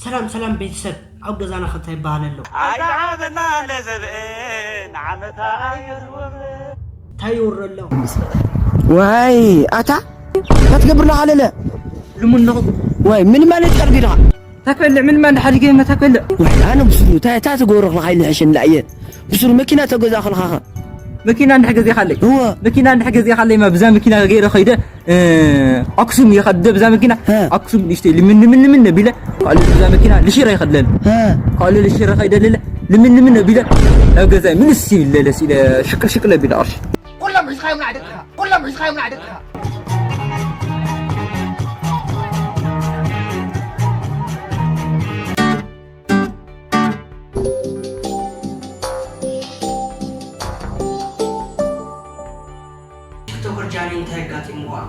سلام سلام بيتسب عبد زانا خطاي بالله عابنا لزبئن عمتا تايور الله واي اتا لا تقبر له على لا لمن نغض واي من ما نتقرب لها تاكل من ما نحرق ما تاكل واي انا بسرو تا تقورق لها الحشن لايه بسرو ماكينه تغز اخلها ماكينه نحجز يخلي هو ماكينه نحجز يخلي ما بزا ماكينه غير خيده اقسم يخد بزا ماكينه اقسم يشتي من بلا قال بزا ماكينه لشيره يخدل قال لشيره خيده من بلا لا غزا من السي لا سي شكل بلا ارش كلهم يسخايو من عدكها كلهم يسخايو من عدكها تورجاني انت هيقاتي موا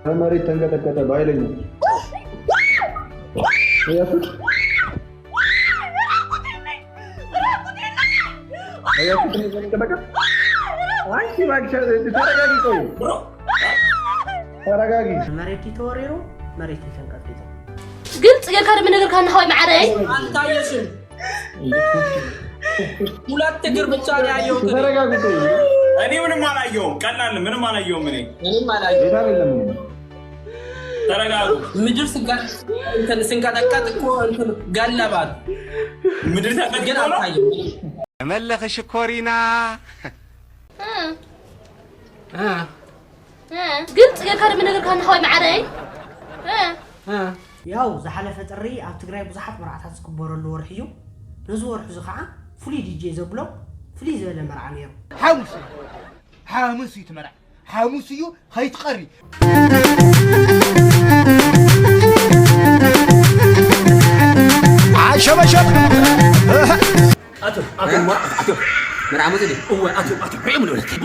مريض تنقطع بايلين يا فك يا فك تنقطع وانشي باك تراغاغي كوي تراغاغي مريتي توريرو مريتي تنقطع قلت يا كارم نغير كان هاي معري አንተ አየሽን ሁለት እግር ብቻ ነው ያየሁት تراغاغي كوي እኔ ምንም አላየሁም ቀላል ምንም አላየሁም እኔ እኔም አላየሁም ቤታ አይደለም ተረጋጉ ምድር ስንቀጠቀጥ እኮ እንትን ገለባት ምድር ግን ተቀጥቅጦ ነው አልታየም ملخ شكورينا قلت يا كارم نغير كان هاي معري ያው ዝሓለፈ ጥሪ ኣብ ትግራይ ብዙሓት መርዓታት ዝክበረሉ ወርሒ እዩ ነዚ ወርሒ እዚ ከዓ ፍሉይ ዲጄ ዘብሎ ፍሉይ ዝበለ መርዓ ነይሩ حاموس يتمرع حاموس يو خيتقري عاشا بشر اتو مرعى مزدي هو اتو بيعملوا لك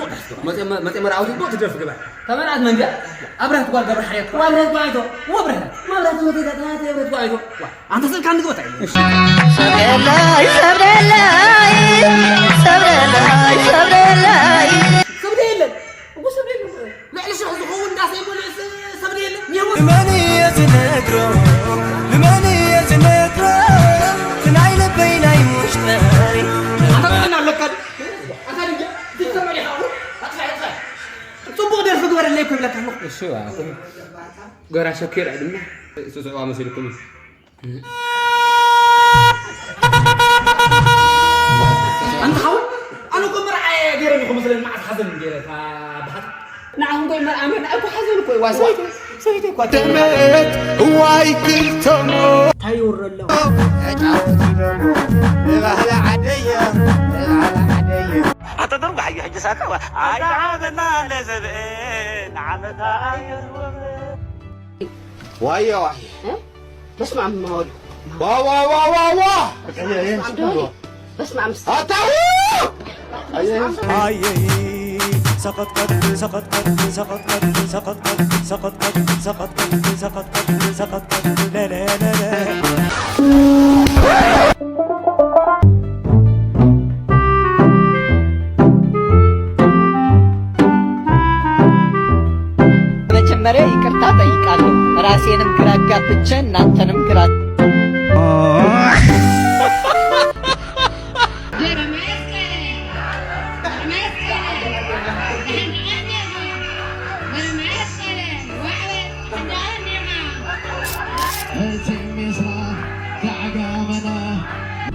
متى مرعى بو تدرف قبل تمرعت من جاء ابرهت قال قبل حياتك وابرهت قاعده وابرهت ما ابرهت ودي ثلاثه ابرهت قاعده انت صرت عندك وقت صبر الله صبر الله صبر الله صبر الله صبر يلا هو صبر يلا لا ليش هو الناس يقول صبر يلا لماني يتنكرو لماني يتنكرو تنعيل بينا يمشتري انا لك انا تسمع لي حاول اطلع تبغى ندير في قبر اللي يكون لك شو قرا شكير عندنا سوسو مسيركم انت حاول انا كنت مرعى غيرني خمس لين مع حزن غيرك بحث نعم قول مرعى من اكو حزن كوي واسويت سويت كو تمت واي كلتمو ታይወር ኣሎ هتضرب حي حج ساكا عابنا لزبئن عمتا وايا واي بسمع ما هو وا وا وا وا وا بسمع اتاو اي سقط قد سقط قد سقط قد سقط قد سقط قد سقط قد سقط قد سقط قد لا لا لا لا መጀመሪያ ይቅርታ ጠይቃለሁ ራሴንም ግራ አጋብቼ እናንተንም ግራ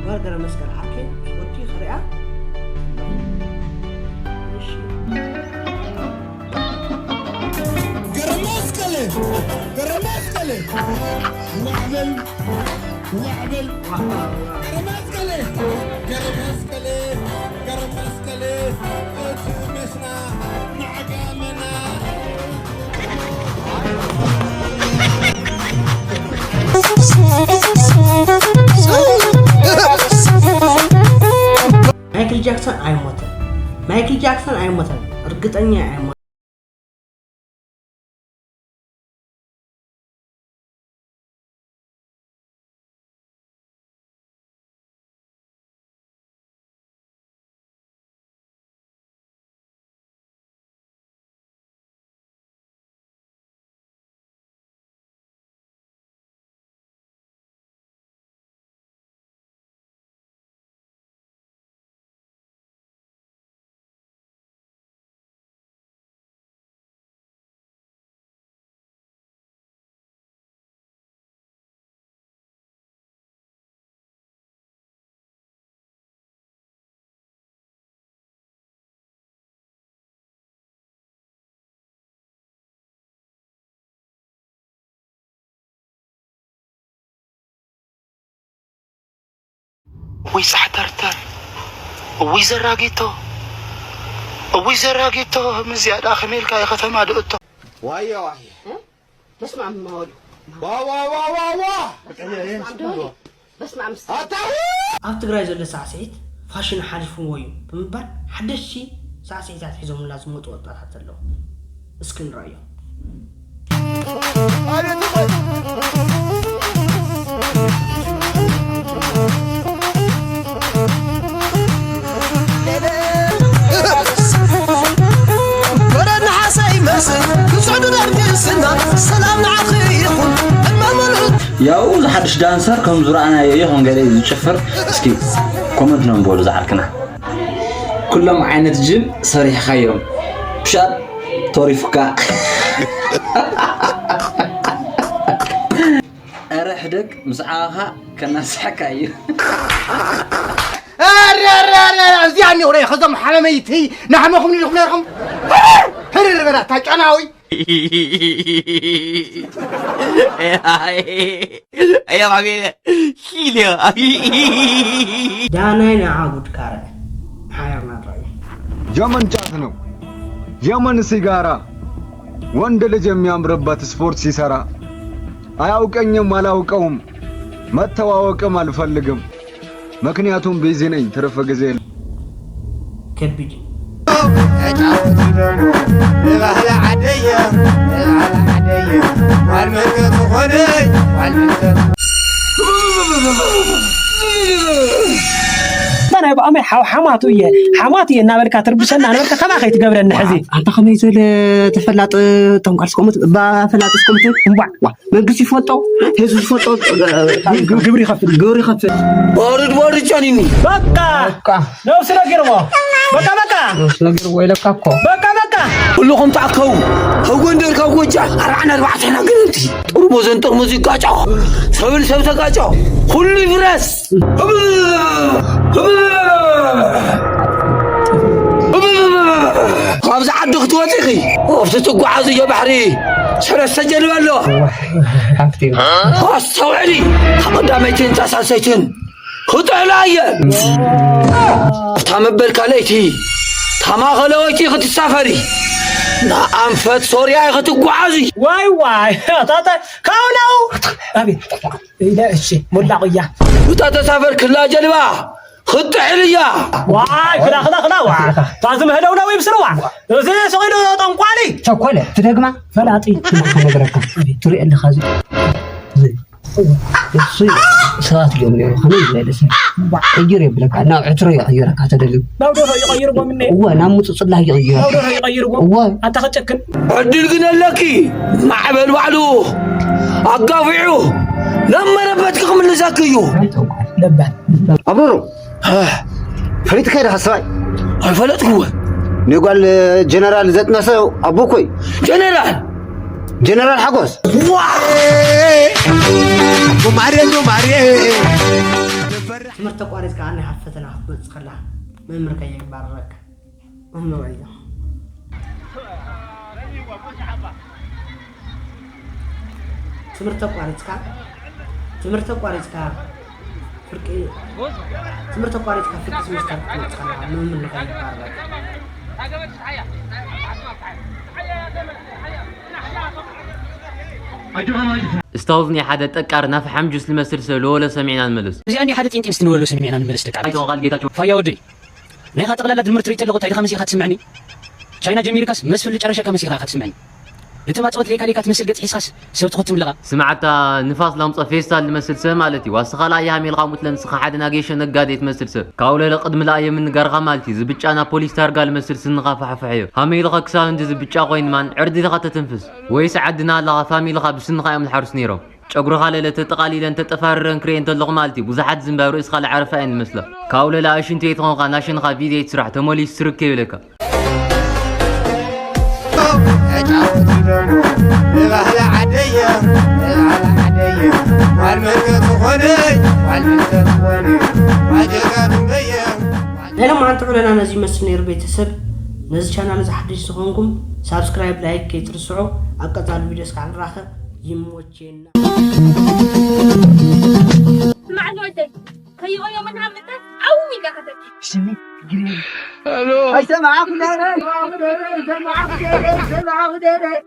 ወርገረ መስቀል ሓኬ ወዲ خريعه ማይክል ጃክሰን አይሞትም እርግጠኛ አይሞትም وي سحترتر وي زراقيتو من زيادة خميلك يا ختم عدوتو واي بسمع من مولي بسمع ኣብ ትግራይ ዘሎ ሳዕስዒት ፋሽን ሓሊፉዎ እዩ ብምባል ሓደሽቲ ሳዕስዒታት ሒዞምላ ዝመጡ ወጣታት ኣለዉ እስኪ ንረአዮ ያው ዝሓድሽ ዳንሰር ከም ዝረአና ይኹን ገለ ዝጨፍር እስኪ ኮመንት ነው በሉ ዝዓርክና ኩሎም ዓይነት ጅን ሰሪሕካዮም ብሻር ቶሪፍካ ኣረሕደግ ምስዓኻ ከናስሐካ እዩ زياني وري خزم حماميتي نحمكم لكم لكم هرر تاجناوي يا حبيبي شيلي داناي نعبد كاره حيرنا الرأي የመን ጫት ነው የመን ሲጋራ ወንድ ልጅ የሚያምርበት ስፖርት ሲሰራ አያውቀኝም አላውቀውም መተዋወቅም አልፈልግም ምክንያቱም ቢዚ ነኝ ትርፍ ጊዜ كبدي الأهل عادية والملكة خدي أنا يبقى أمي حماتي نابركة تربسنا أنا بركة كما خيت قبل النحزي أنت خميس تفلات تنقلكم بفلات سكمت وا من قصي فوتو هزو فوتو قبري خفت بارد جانيني بكا لو سلا قروا بكا سلا قروا إلى كاكو بكا كلكم تعكوا هو ندير كوجا أرعنا ربعتنا قلتي رموزن ترموزي كاجو سبل سبتا كاجو كل فرس خابز عدو توتيخي وفتتو قعازي يا بحري سحر السجل والله استوعلي قداميتين تاساسيتين خطع لايا تامبل كاليتي تاما غلويتي خط السفري نا انفت سوريا خط قعازي واي تاتا كاوناو ابي لا شيء ملاقيا وتاتا سافر كلها جلبه خد عليا واي خلا واي لازم هدونا ويبسروا زي سوينا طنقالي شكله تدغما فلاطي نغرك تري اللي خازي زي ساعات اليوم خميس ليلة يغير بلك انا عتري يغيرك هتدلو لو يغيروا مني هو انا متصل يغير لو يغيروا هو انت خدك عدل قلنا لك مع بالوعدو اقافعو لما نبتكم اللي زاكيو نبات أبورو فريت خير حساي هاي فلت هو نقول جنرال زت نسو أبوكوي جنرال حقوس وماري مرتك وارث كأني حفتنا بس خلا من مركي يبارك من نوعيه تمرتك وارث كا فرقي تمرت قارئ كافيك سمستر تخلع من غير بارك استوظني حدا تقار ناف حمجس المسلسل ولا سمعنا الملس زي حدا تنتي مستنولو سمعنا الملس تقار ايتو قال جيتاچو فيا ودي نيخا تقللت المرتري تلغو تاي خمسي خاتسمعني شاينا جميركاس مسفل الጨረሻ كمسي خاتسمعني انت ما تصوت ليك تمسل قط حساس سو تخوتم لغا سمعتا نفاس لمص فيستال المسلسل مالتي واسخلا يامي القاموت لنسخ حد ناقيش نقاديت مسلسل كاوله لقدم لا يمن غرغا مالتي زبچانا بوليس تارغا المسلسل نغافحفحيو هامي لغا كسان انت زبچا قوين مان عردي لغا تتنفس ويس عدنا لغا فامي لغا بسنخا يم الحرس نيرو ጨጉሩ ካለ ተጠቃሊለ ተጠፋረን ክሬን ተለغ ማልቲ ብዙሓት ዝምባሩ እስኻ ለዓረፋ እን መስለ ካውለ ላሽንት ይትኾንካ ናሽንኻ ቪዲዮ ይስራሕ ተሞሊስ ስርክ ይብለካ الأهل عادية والملكة خدي لما ما انتو لنا نزي مسنير بيتسب نزي channel زحدش سخونكم سبسكرايب لايك كيترسعو أقطع الفيديو سكان راخة يموتشينا معنى ودي كي يغير منها متى سمعك ديري سمعك ديري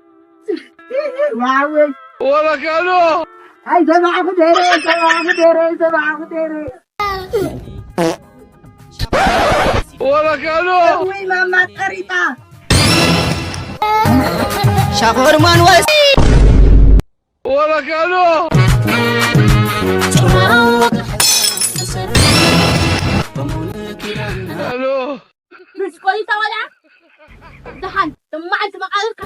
معوي ولا كانوا هاي سمعك ديري ولا كانوا وي ماما قريطة شاكور مان ويس ولا كانوا الو مش كويسة ولا دحن ثم انت مقالك